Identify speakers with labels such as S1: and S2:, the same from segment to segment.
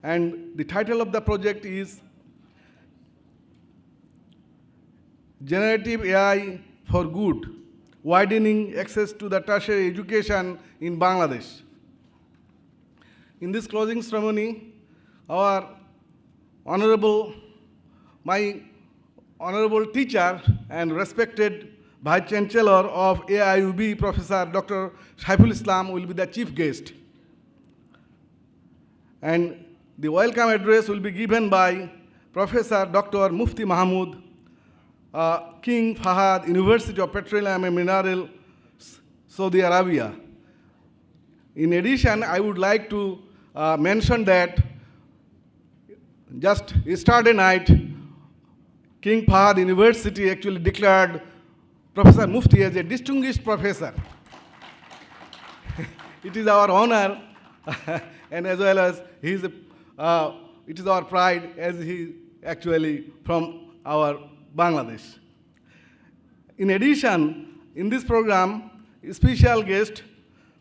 S1: And the title of the project is Generative AI for Good, Widening Access to the Tertiary Education in Bangladesh. In this closing ceremony, our my honorable teacher and respected Vice Chancellor of AIUB, Professor Dr. Saiful Islam, will be the chief guest. And the welcome address will be given by Professor Dr. Mufti Mahmood, King Fahad, University of Petroleum and Mineral, Saudi Arabia. In addition, I would like to mention that just yesterday night, King Fahad University actually declared Professor Mufti as a distinguished professor. It is our honor, and as well as it is our pride as he actually from our Bangladesh. In addition, in this program, a special guest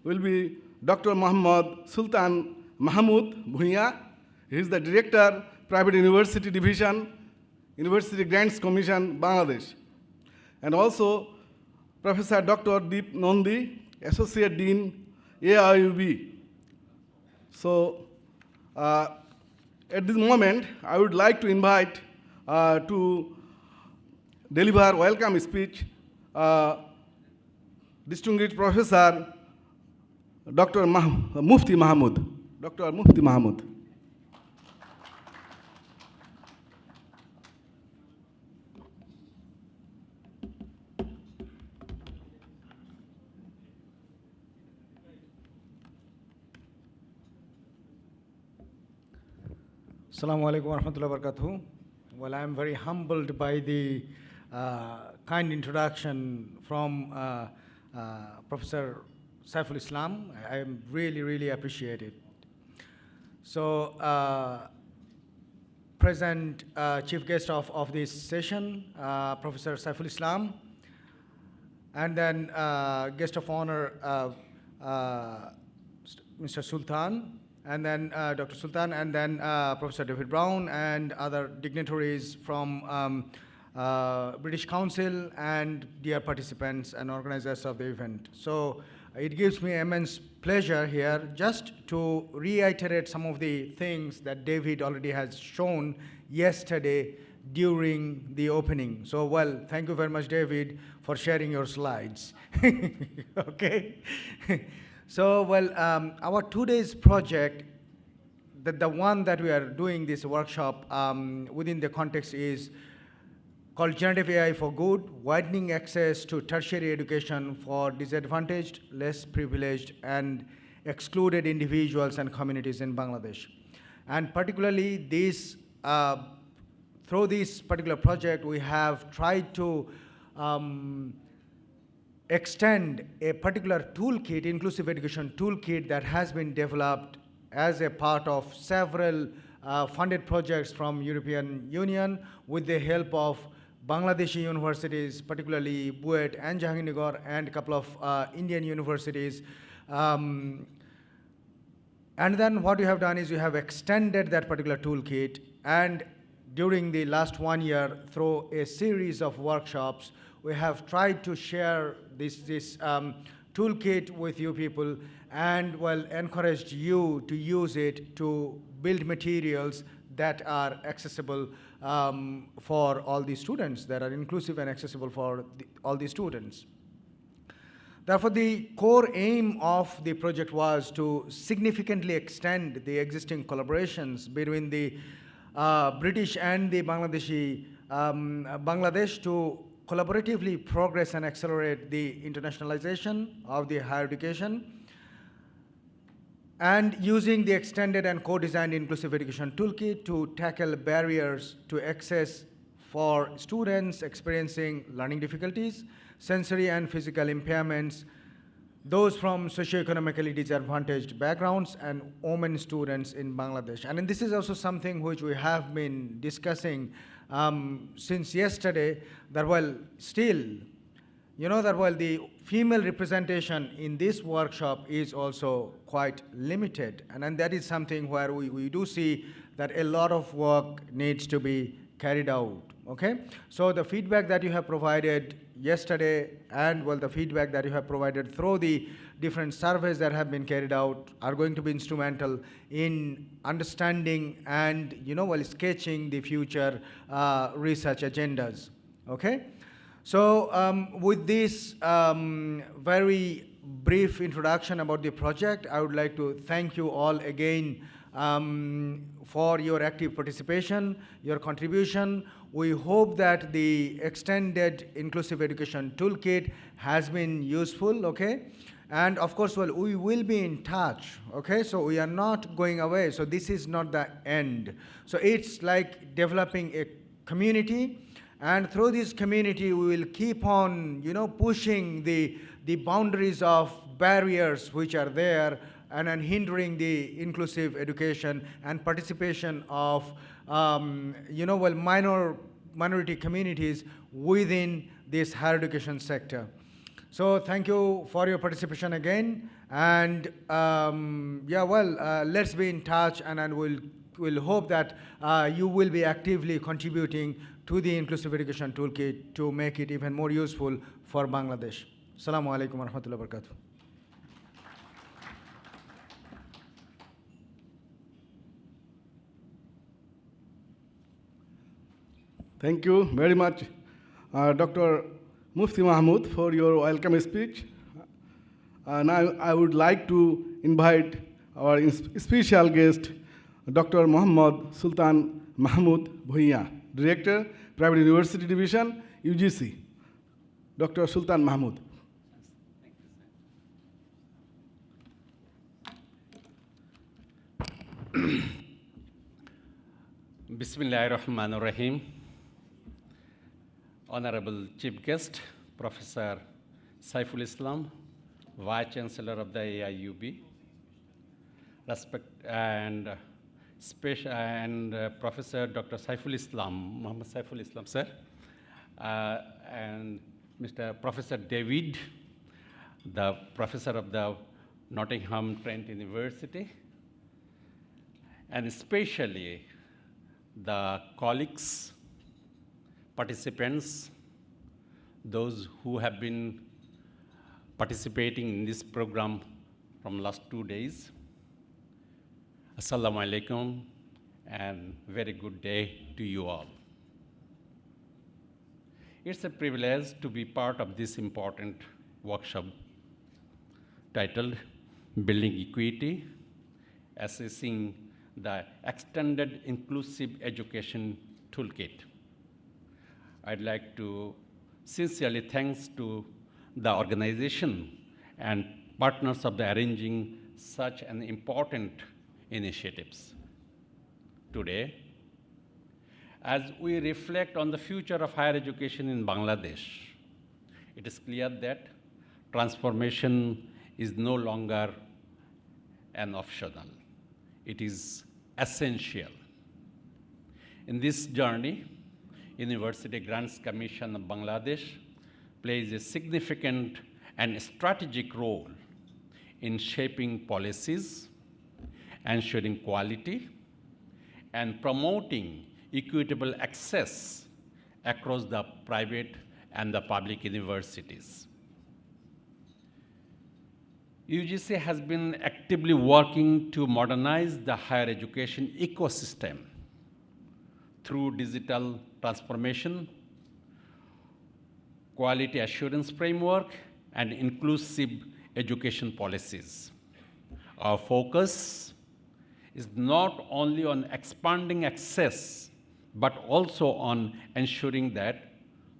S1: will be Dr. Muhammad Sultan Mahmood Bhuiya. He is the Director, Private University Division, University Grants Commission, Bangladesh. And also Professor Dr. Deep Nondi, Associate Dean, AIUB. So at this moment, I would like to invite to deliver welcome speech distinguished Professor Dr. Mufti Mahmood. Dr. Mufti Mahmood.
S2: Assalamu alaikum wa rahmatullahi wa barakatuh. Well, I am very humbled by the kind introduction from Professor Saiful Islam. I am really appreciate it. So, present chief guest of this session, Professor Saiful Islam, and then guest of honor, Mr. Sultan, and then Dr. Sultan, and then Professor David Brown, and other dignitaries from British Council, and dear participants and organizers of the event. So it gives me immense pleasure here just to reiterate some of the things that David already has shown yesterday during the opening. So, well, thank you very much, David, for sharing your slides. Okay? So, well, our 2 days project, the one that we are doing this workshop within the context is called Generative AI for Good, Widening Access to Tertiary Education for Disadvantaged, Less Privileged, and Excluded Individuals and Communities in Bangladesh. And particularly this, through this particular project, we have tried to extend a particular toolkit, inclusive education toolkit that has been developed as a part of several funded projects from European Union with the help of Bangladeshi universities, particularly BUET and Jahangirnagar, and a couple of Indian universities. And then what you have done is you have extended that particular toolkit, and during the last 1 year, through a series of workshops, we have tried to share this toolkit with you people, and well, encouraged you to use it to build materials that are accessible for all the students, that are inclusive and accessible for all the students. Therefore, the core aim of the project was to significantly extend the existing collaborations between the British and the Bangladesh to collaboratively progress and accelerate the internationalization of the higher education, and using the extended and co-designed inclusive education toolkit to tackle barriers to access for students experiencing learning difficulties, sensory and physical impairments, those from socioeconomically disadvantaged backgrounds, and women students in Bangladesh. And this is also something which we have been discussing since yesterday, that well, still you know that while the female representation in this workshop is also quite limited, and that is something where we do see that a lot of work needs to be carried out, okay? So the feedback that you have provided yesterday and well the feedback that you have provided through the different surveys that have been carried out are going to be instrumental in understanding and sketching the future research agendas, okay? So with this very brief introduction about the project, I would like to thank you all again for your active participation, your contribution. We hope that the extended inclusive education toolkit has been useful, okay? And of course, well, we will be in touch, okay? So we are not going away. So this is not the end. So it's like developing a community, and through this community, we will keep on, pushing the boundaries of barriers which are there and hindering the inclusive education and participation of, minority communities within this higher education sector. So thank you for your participation again, and let's be in touch, and we'll hope that you will be actively contributing to the Inclusive Education Toolkit to make it even more useful for Bangladesh. Assalamu alaikum wa rahmatullahi wa barakatuh.
S1: Thank you very much, Dr. Mufti Mahmood, for your welcome speech. Now I would like to invite our special guest, Dr. Muhammad Sultan Mahmood Bhuiya, Director, Private University Division, UGC. Dr. Sultan Mahmood.
S3: Bismillahirrahmanirrahim. Honorable Chief Guest, Professor Saiful Islam, Vice Chancellor of the AIUB, Professor Dr. Saiful Islam, Muhammad Saiful Islam, sir, and Mr. Professor David, the Professor of the Nottingham Trent University, and especially the colleagues, participants, those who have been participating in this program from last 2 days. Assalamu alaikum, and very good day to you all. It's a privilege to be part of this important workshop titled Building Equity, Assessing the Extended Inclusive Education Toolkit. I'd like to sincerely thanks to the organization and partners of the arranging such an important initiatives. Today, as we reflect on the future of higher education in Bangladesh, it is clear that transformation is no longer an optional. It is essential. In this journey, University Grants Commission of Bangladesh plays a significant and strategic role in shaping policies, ensuring quality, and promoting equitable access across the private and the public universities. UGC has been actively working to modernize the higher education ecosystem through digital transformation, quality assurance framework, and inclusive education policies. Our focus is not only on expanding access, but also on ensuring that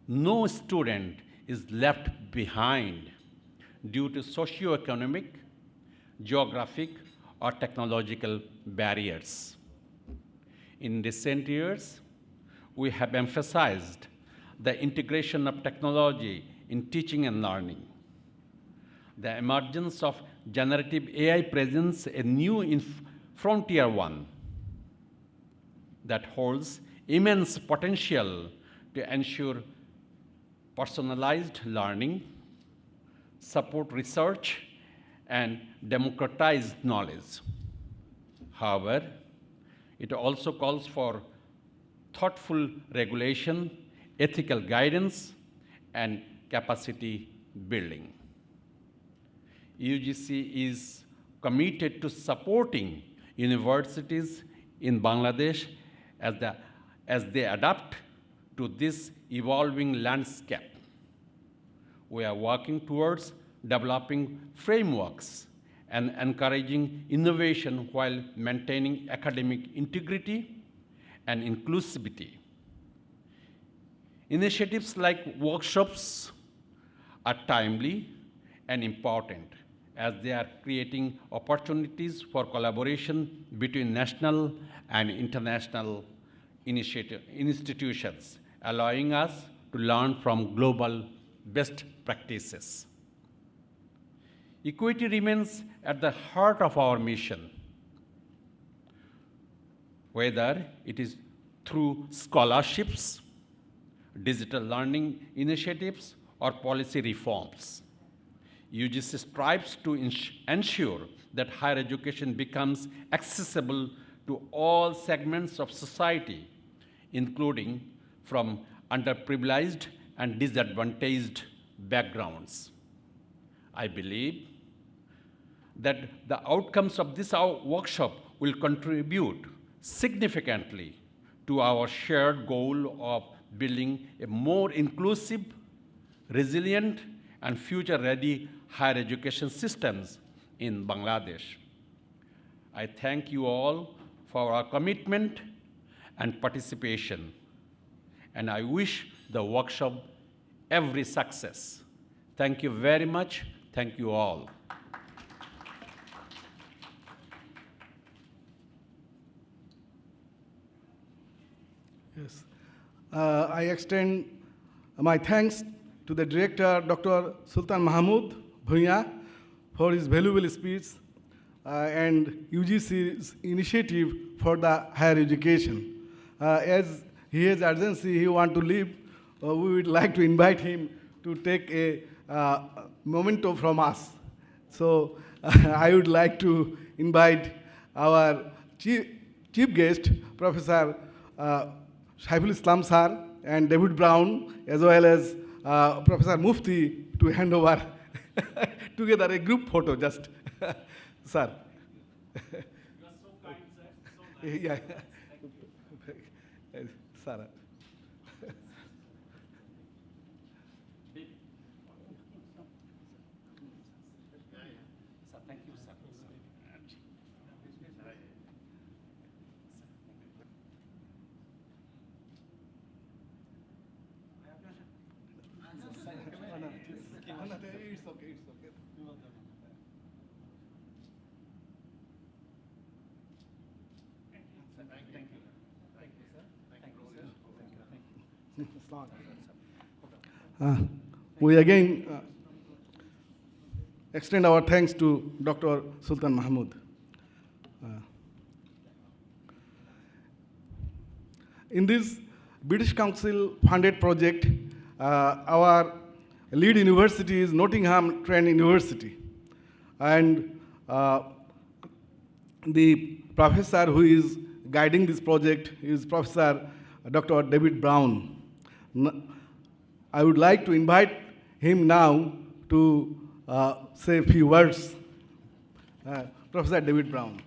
S3: no student is left behind due to socioeconomic, geographic, or technological barriers. In recent years, we have emphasized the integration of technology in teaching and learning. The emergence of generative AI presents a new frontier one that holds immense potential to ensure personalized learning, support research, and democratize knowledge. However, it also calls for thoughtful regulation, ethical guidance, and capacity building. UGC is committed to supporting universities in Bangladesh as they adapt to this evolving landscape. We are working towards developing frameworks and encouraging innovation while maintaining academic integrity and inclusivity. Initiatives like workshops are timely and important as they are creating opportunities for collaboration between national and international institutions, allowing us to learn from global best practices. Equity remains at the heart of our mission, whether it is through scholarships, digital learning initiatives, or policy reforms. UGC strives to ensure that higher education becomes accessible to all segments of society, including from underprivileged and disadvantaged backgrounds. I believe that the outcomes of this workshop will contribute significantly to our shared goal of building a more inclusive, resilient, and future-ready higher education systems in Bangladesh. I thank you all for our commitment and participation, and I wish the workshop every success. Thank you very much. Thank you all.
S1: Yes. I extend my thanks to the director, Dr. Sultan Mahmood Bhuiya, for his valuable speech and UGC's initiative for the higher education. As he has urgency, he wants to leave, we would like to invite him to take a memento from us. So I would like to invite our chief guest, Professor Saiful Islam Sir and David Brown, as well as Professor Mufti, to hand over together a group photo just. Sir.
S3: You are so kind, sir. So nice.
S1: Yeah. Sir.
S3: Thank you, sir.
S1: It's okay, it's okay. We again extend our thanks to Dr. Sultan Mahmood. In this British Council funded project, our lead university is Nottingham Trent University. And the professor who is guiding this project is Professor Dr. David Brown. I would like to invite him now to say a few words. Professor David Brown.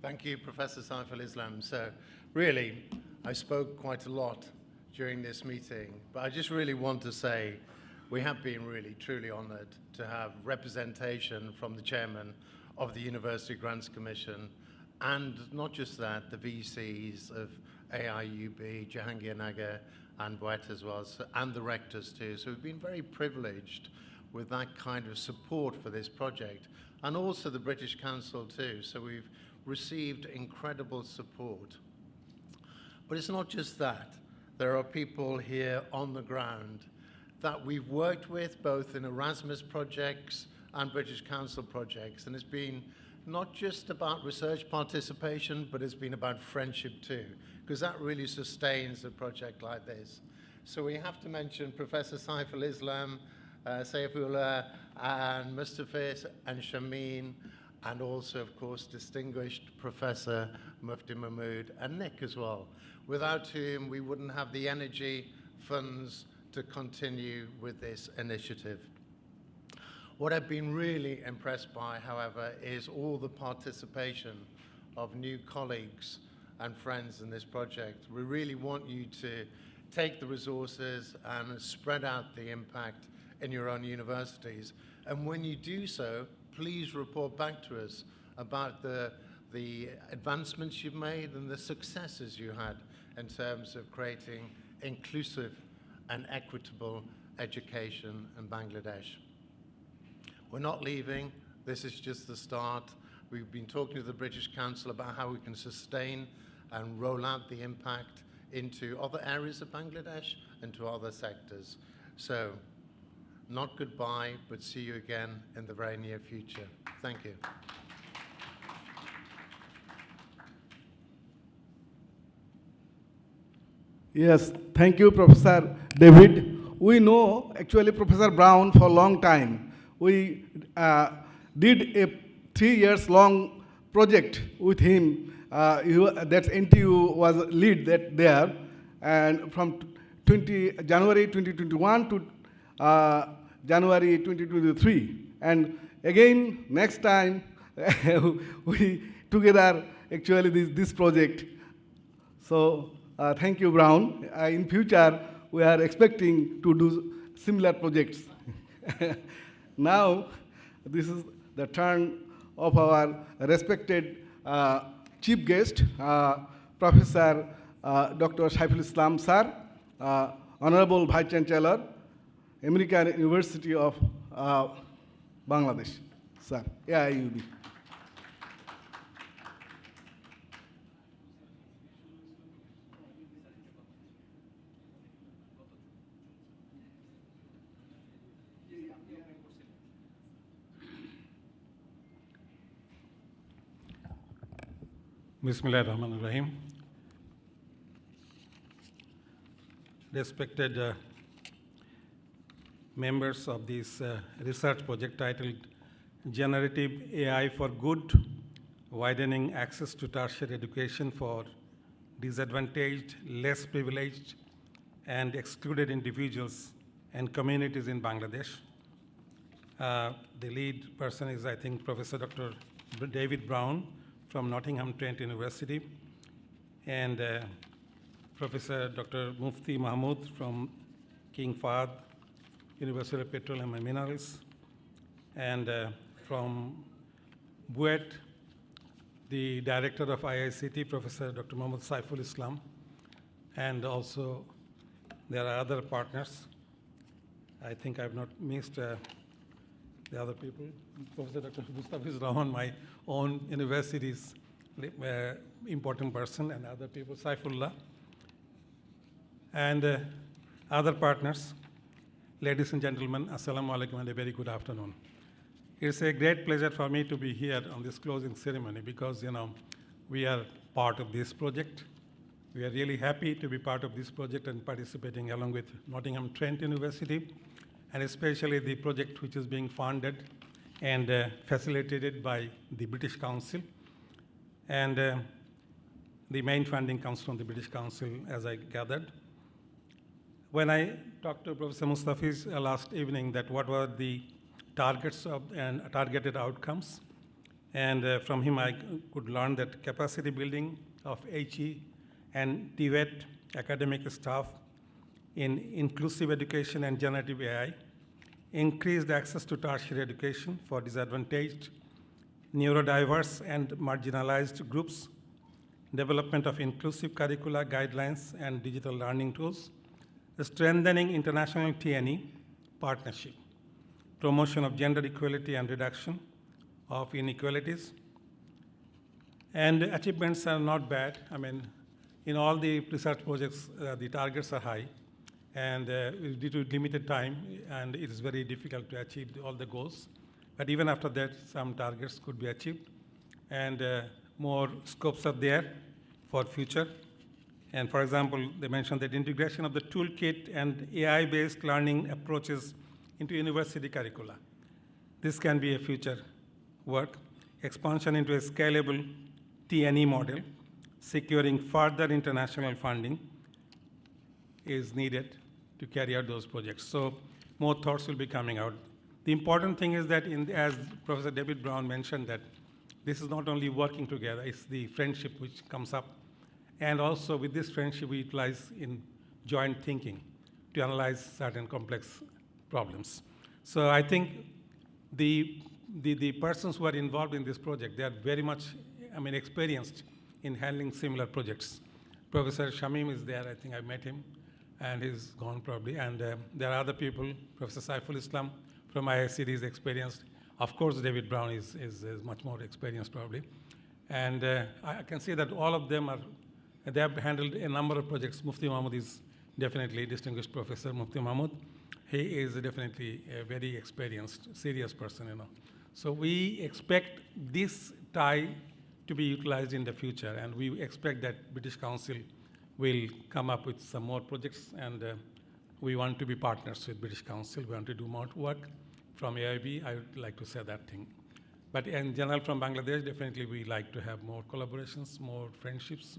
S4: Thank you, Professor Saiful Islam. So really, I spoke quite a lot during this meeting, but I just really want to say we have been really, truly honored to have representation from the chairman of the University Grants Commission, and not just that, the VCs of AIUB, Jahangir Nagar, and BUET as well, and the rectors too. So we've been very privileged with that kind of support for this project, and also the British Council too. So we've received incredible support. But it's not just that. There are people here on the ground that we've worked with, both in Erasmus projects and British Council projects, and it's been not just about research participation, but it's been about friendship too, because that really sustains a project like this. So we have to mention Professor Saiful Islam, Saifullah, and Mustafis, and Shameen, and also, of course, distinguished Professor Mufti Mahmood, and Nick as well, without whom we wouldn't have the energy, funds to continue with this initiative. What I've been really impressed by, however, is all the participation of new colleagues and friends in this project. We really want you to take the resources and spread out the impact in your own universities. And when you do so, please report back to us about the advancements you've made and the successes you had in terms of creating inclusive and equitable education in Bangladesh. We're not leaving. This is just the start. We've been talking to the British Council about how we can sustain and roll out the impact into other areas of Bangladesh and to other sectors. So, not goodbye, but see you again in the very near future. Thank you.
S1: Yes, thank you, Professor David. We know actually Professor Brown for a long time. We did a 3 years long project with him. That NTU was lead that there, and from January 2021 to January 2023. And again, next time, we together actually this project. So thank you, Brown. In future, we are expecting to do similar projects. Now, this is the turn of our respected chief guest, Professor Dr. Saiful Islam Sir, Honorable Vice Chancellor, American University of Bangladesh. Sir, AIUB.
S5: Bismillah ar-Rahman ar-Rahim. Respected members of this research project titled Generative AI for Good, Widening Access to Tertiary Education for Disadvantaged, Less Privileged, and Excluded Individuals and Communities in Bangladesh. The lead person is, I think, Professor Dr. David Brown from Nottingham Trent University, and Professor Dr. Mufti Mahmood from King Fahd University of Petroleum and Minerals, and from BUET, the director of IICT, Professor Dr. Mohammad Saiful Islam, and also there are other partners. I think I've not missed the other people. Professor Dr. Mustafiz Rahman, my own university's important person, and other people, Saifullah, and other partners. Ladies and gentlemen, Assalamu alaikum and a very good afternoon. It's a great pleasure for me to be here on this closing ceremony because, we are part of this project. We are really happy to be part of this project and participating along with Nottingham Trent University, and especially the project which is being funded and facilitated by the British Council. And the main funding comes from the British Council, as I gathered. When I talked to Professor Mustafiz last evening that what were the targets and targeted outcomes, and from him I could learn that capacity building of HE and TVET academic staff in inclusive education and generative AI, increased access to tertiary education for disadvantaged, neurodiverse, and marginalized groups, development of inclusive curricula, guidelines, and digital learning tools, strengthening international TNE partnership, promotion of gender equality and reduction of inequalities. And achievements are not bad. I mean, in all the research projects, the targets are high, and due to limited time, and it is very difficult to achieve all the goals. But even after that, some targets could be achieved. and more scopes are there for future. And for example, they mentioned that integration of the toolkit and AI-based learning approaches into university curricula. This can be a future work. Expansion into a scalable T&E model, securing further international funding is needed to carry out those projects. So more thoughts will be coming out. The important thing is that, as Professor David Brown mentioned, that this is not only working together, it's the friendship which comes up. And also with this friendship, we utilize in joint thinking to analyze certain complex problems. So I think the persons who are involved in this project, they are very much, experienced in handling similar projects. Professor Shamim is there, I think I met him, and he's gone probably. And there are other people, Professor Saiful Islam from IICD is experienced. Of course, David Brown is much more experienced probably. And I can say that all of them they have handled a number of projects. Mufti Mahmood is definitely a distinguished professor, Mufti Mahmood. He is definitely a very experienced, serious person, So we expect this tie to be utilized in the future, and we expect that British Council will come up with some more projects, and we want to be partners with British Council. We want to do more work. From AIB, I would like to say that thing. But in general, from Bangladesh, definitely we like to have more collaborations, more friendships,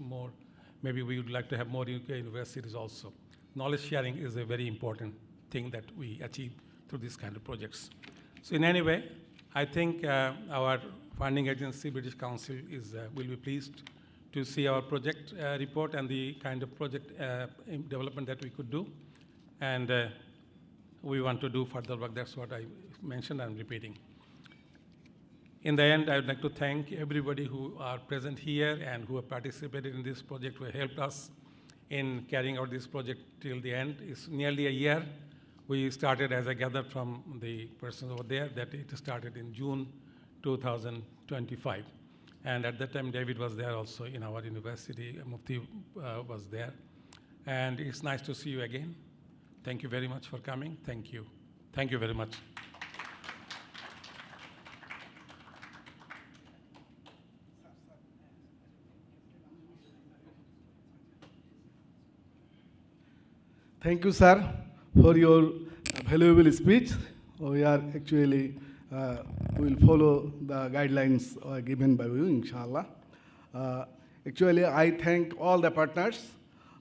S5: maybe we would like to have more UK universities also. Knowledge sharing is a very important thing that we achieve through these kind of projects. So in any way, I think our funding agency, British Council, will be pleased to see our project report and the kind of project development that we could do. And we want to do further work. That's what I mentioned, I'm repeating. In the end, I would like to thank everybody who are present here and who have participated in this project, who helped us in carrying out this project till the end. It's nearly a year. We started, as I gathered from the persons over there, that it started in June 2025. And at that time, David was there also in our university. Mufti was there. And it's nice to see you again. Thank you very much for coming. Thank you. Thank you very much.
S1: Thank you, sir, for your valuable speech. We are actually will follow the guidelines given by you, inshallah. Actually, I thank all the partners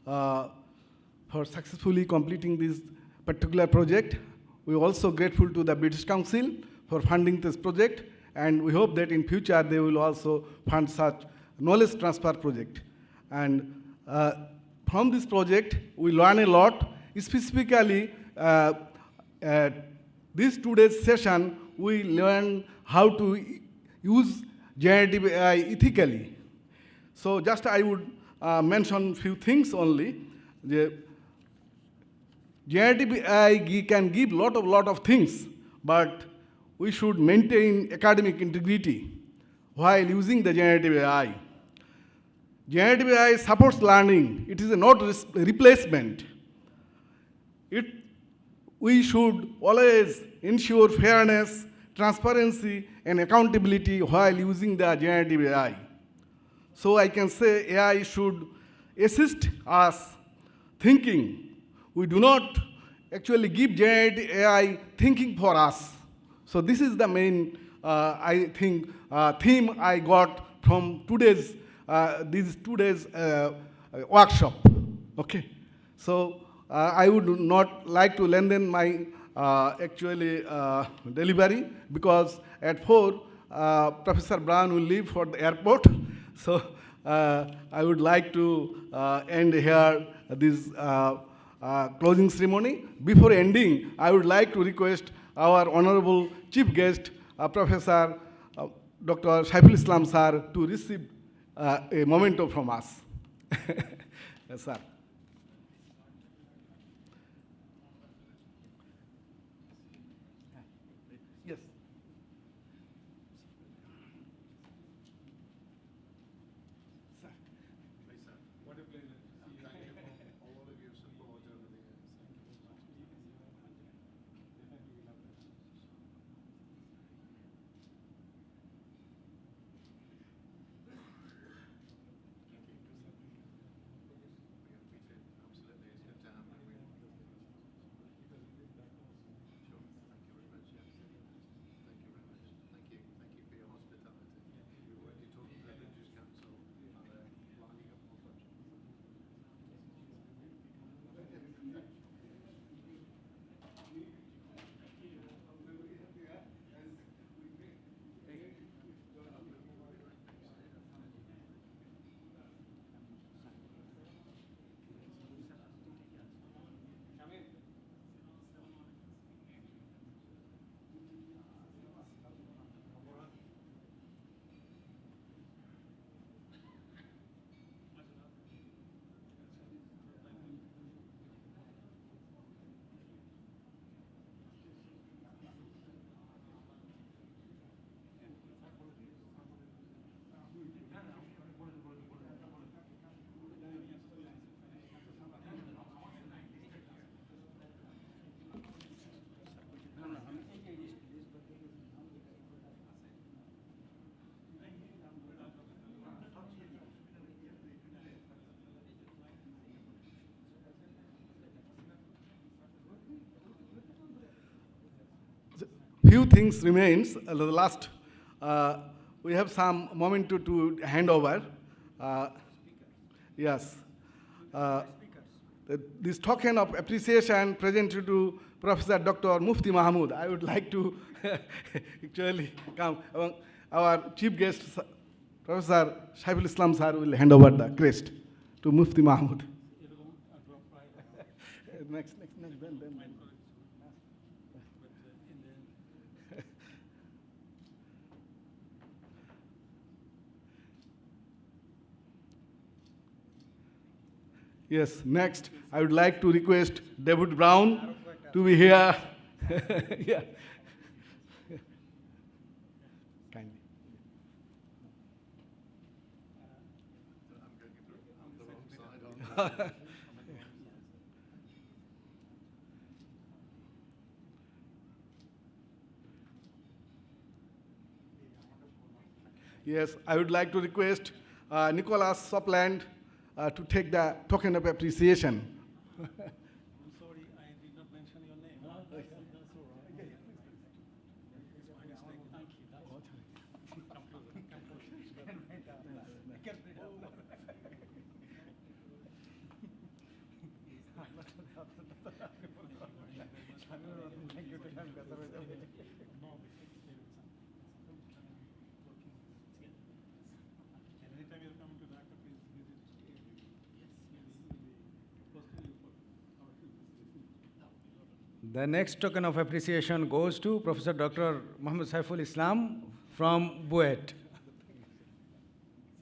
S1: for successfully completing this particular project. We are also grateful to the British Council for funding this project, and we hope that in future they will also fund such knowledge transfer project. And from this project, we learn a lot. Specifically, this today's session, we learn how to use generative AI ethically. So just I would mention few things only. The generative AI can give lot of things, but we should maintain academic integrity while using the generative AI. Generative AI supports learning. It is not a replacement. We should always ensure fairness, transparency, and accountability while using the generative AI. So I can say AI should assist us thinking. We do not actually give generative AI thinking for us. So this is the main, I think, theme I got from today's workshop. Okay, so I would not like to lengthen my delivery, because at 4, Professor Brown will leave for the airport. So I would like to end here this closing ceremony. Before ending, I would like to request our honorable chief guest, Professor Dr. Saiful Islam sir, to receive a memento from us. Yes, sir. Yes.
S5: What a pleasure.
S4: Thank you for all of your support over the years.
S1: few things remains. The last, we have some moment to hand over. Yes. This token of appreciation presented to Professor Dr. Mufti Mahmood. I would like to actually come. Our chief guest, Professor Saiful Islam sir, will hand over the crest to Mufti Mahmood. Next, then. Yes, next, I would like to request David Brown to be here. Yeah. Kindly. Yes, I would like to request Nicholas Sopland to take the token of appreciation.
S5: I'm sorry, I did not mention your name. Anytime you're coming to Dhaka, please visit.
S2: The next token of appreciation goes to Professor Dr. Muhammad Saiful Islam from Buet.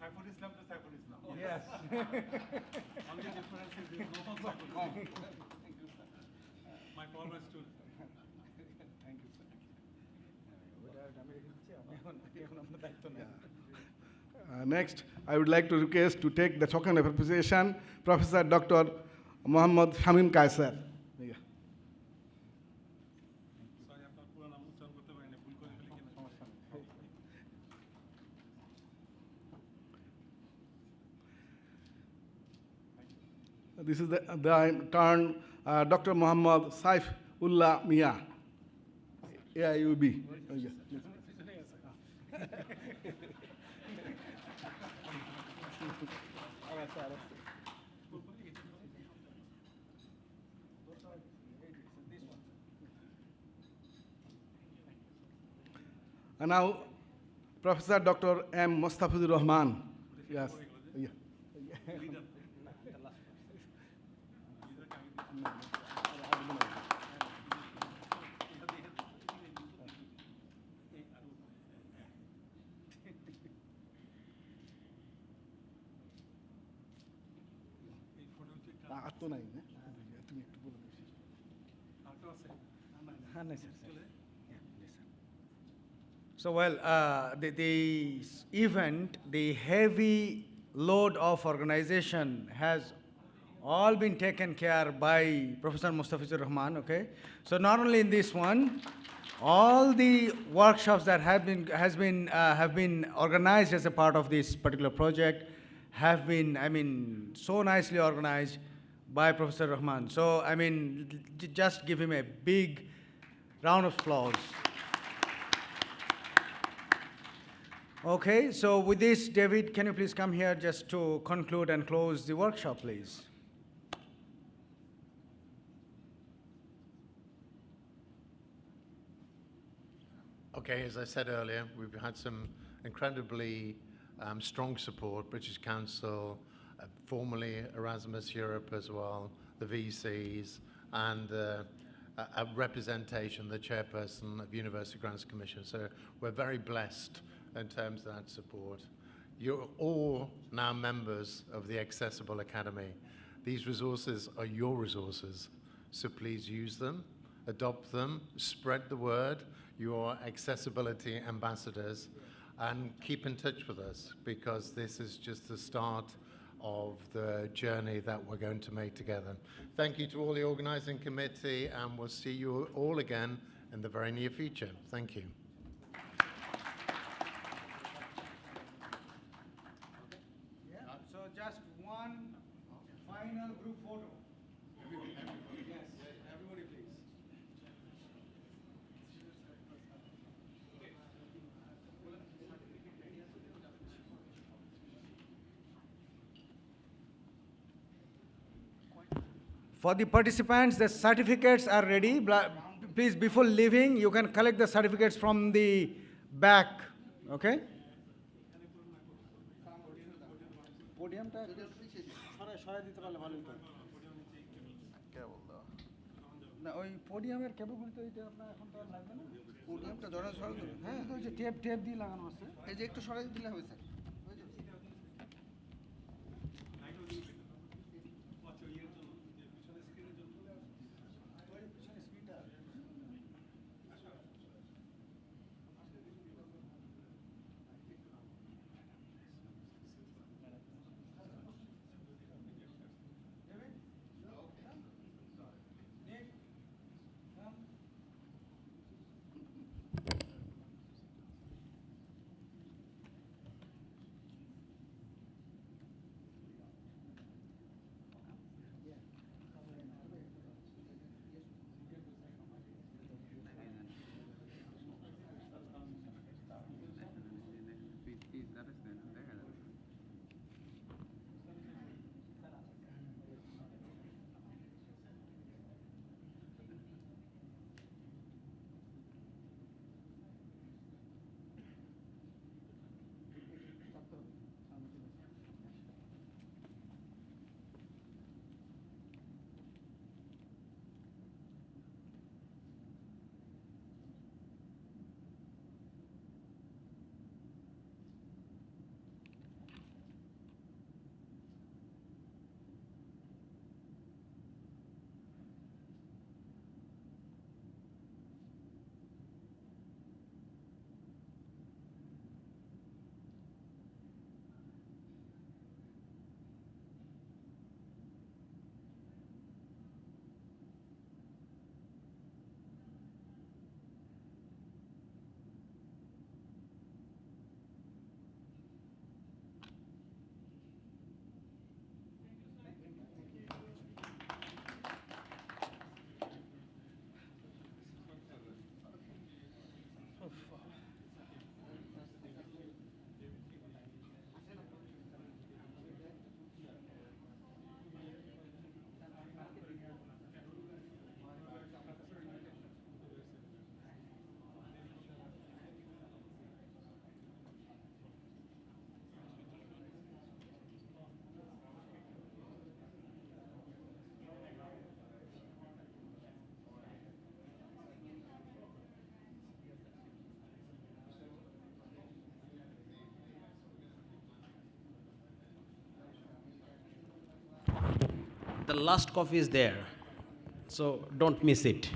S5: Saiful Islam to Saiful Islam.
S2: Yes.
S5: Only difference is there is no Saiful Islam. My former student.
S1: Next, I would like to request to take the token of appreciation, Professor Dr. Muhammad Hamim Kaisar. Yeah.
S5: Sorry, আপনার পুরো নাম উচ্চারণ করতে পারিনি, ভুল করে ফেলে কিনা সমস্যা নেই।
S1: This is the turn, Dr. Muhammad Saif Ullah Mia, AIUB. Oh, yeah. And now, Professor Dr. M. Mustafizur Rahman. Yes. Yeah. আর তো নাই না তুমি একটু বলে দিও
S5: আরেকটা আছে?
S2: হ্যাঁ, না, sir, sir. So, well, the event, the heavy load of organization has all been taken care by Professor Mustafizur Rahman, okay? So not only in this one, all the workshops that have been organized as a part of this particular project have been, so nicely organized by Professor Rahman. So, just give him a big round of applause. Okay, so with this, David, can you please come here just to conclude and close the workshop, please?
S4: Okay, as I said earlier, we've had some incredibly strong support, British Council, formerly Erasmus Europe as well, the VCs, and a representation, the chairperson of University Grants Commission. So we're very blessed in terms of that support. You're all now members of the Accessible Academy. These resources are your resources, so please use them, adopt them, spread the word, your accessibility ambassadors, and keep in touch with us, because this is just the start of the journey that we're going to make together. Thank you to all the organizing committee, and we'll see you all again in the very near future. Thank you.
S2: So just one final group photo. Yes, everybody please. For the participants, the certificates are ready. Please, before leaving, you can collect the certificates from the back, okay? না ওই পোডিয়ামের কেবলগুলো তো এটা আপনার এখন তো আর লাগবে না
S6: পোডিয়ামটা জড়া সরানো হ্যাঁ
S2: ওই যে টেপ টেপ দিয়ে লাগানো আছে
S6: এই যে একটু সরাই দিলে হবে স্যার হয়ে যাবে।
S7: The last coffee is there, so don't miss it.